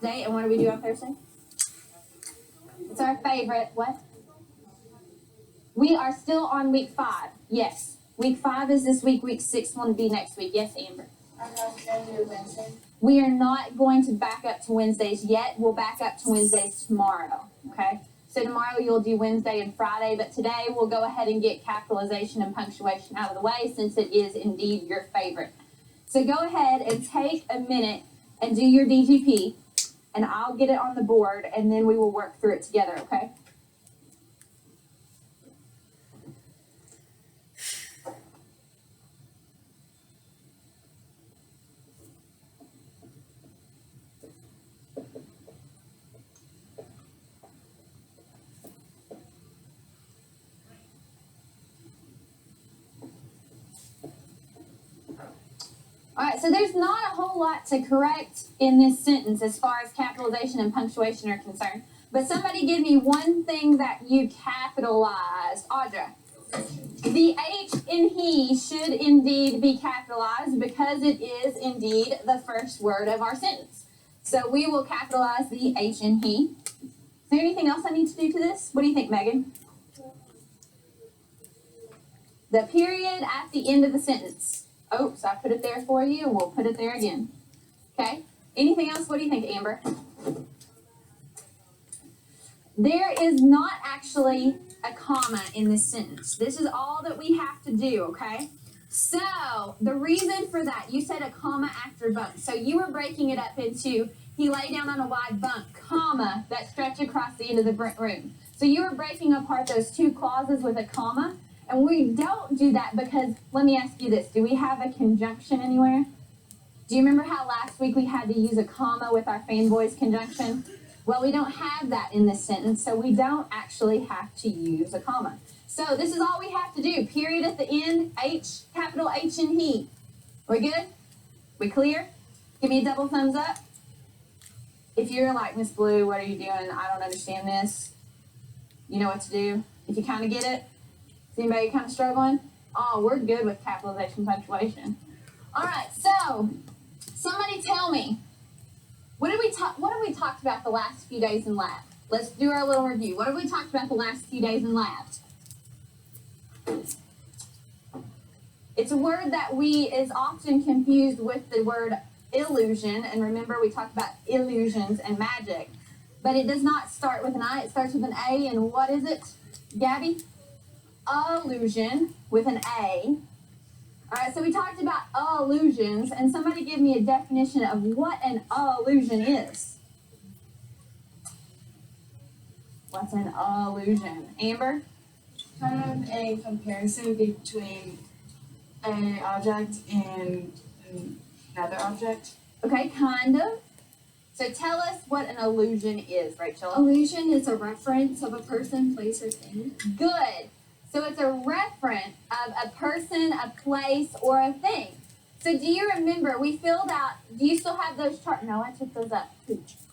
Today, and what do we do on Thursday? It's our favorite. What? We are still on week 5. Yes. Week 5 is this week. Week 6 will be next week. Yes, Amber? I'm not going to do Wednesday. We are not going to back up to Wednesdays yet. We'll back up to Wednesdays tomorrow. Okay? So tomorrow you'll do Wednesday and Friday, but today we'll go ahead and get capitalization and punctuation out of the way since it is indeed your favorite. So go ahead and take a minute and do your DGP, and I'll get it on the board, and then we will work through it together, okay? All right, so there's not a whole lot to correct in this sentence as far as capitalization and punctuation are concerned. But somebody give me one thing that you capitalized. Audra. The H in he should indeed be capitalized because it is indeed the first word of our sentence. So we will capitalize the H in he. Is there anything else I need to do to this? What do you think, Megan? The period at the end of the sentence. Oh, so I put it there for you, and we'll put it there again. Okay? Anything else? What do you think, Amber? There is not actually a comma in this sentence. This is all that we have to do, okay? So, the reason for that, you said a comma after bunk. So, you were breaking it up into, he lay down on a wide bunk, comma, that stretched across the end of the room. So, you were breaking apart those two clauses with a comma. And we don't do that because, let me ask you this, do we have a conjunction anywhere? Do you remember how last week we had to use a comma with our fanboys conjunction? Well, we don't have that in this sentence, so we don't actually have to use a comma. So this is all we have to do. Period at the end, H, capital H in he. We good? We clear? Give me a double thumbs up. If you're like, Miss Blue, what are you doing? I don't understand this. You know what to do. If you kind of get it. Is anybody kind of struggling? Oh, we're good with capitalization punctuation. All right, so somebody tell me, what have we talked about the last few days in lab? Let's do our little review. What have we talked about the last few days in lab? It's a word that is often confused with the word illusion, and remember we talked about illusions and magic, but it does not start with an I, it starts with an A, and what is it, Gabby? Illusion with an A. All right, so we talked about illusions, and somebody give me a definition of what an illusion is. What's an illusion? Amber? Kind of a comparison between an object and another object. Okay, kind of. So tell us what an illusion is, Rachel. Illusion is a reference of a person, place, or thing. Good. So it's a reference of a person, a place, or a thing. So do you remember, we filled out, do you still have those charts? No, I took those up.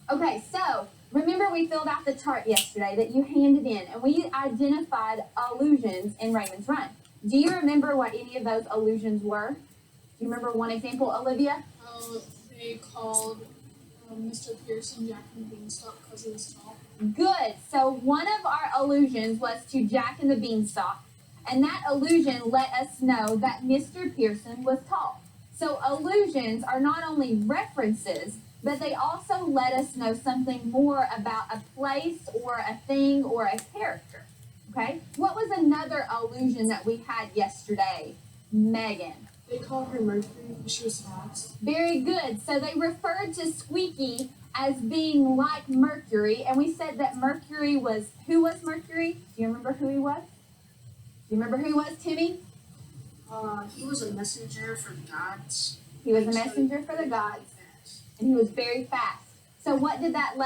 Okay, so remember we filled out the chart yesterday that you handed in, and we identified illusions in Raymond's Run. Do you remember what any of those illusions were? Do you remember one example, Olivia? They called Mr. Pearson Jack and the Beanstalk because he was tall. Good. So one of our illusions was to Jack and the Beanstalk, and that illusion let us know that Mr. Pearson was tall. So illusions are not only references, but they also let us know something more about a place or a thing or a character. Okay? What was another illusion that we had yesterday, Megan? They called her Mercury because she was fast. Very good. So they referred to Squeaky as being like Mercury, and we said that Mercury was, who was Mercury? Do you remember who he was? Do you remember who he was, Timmy? He was a messenger for the gods. He was a messenger for the gods, and he was very fast. So what did that let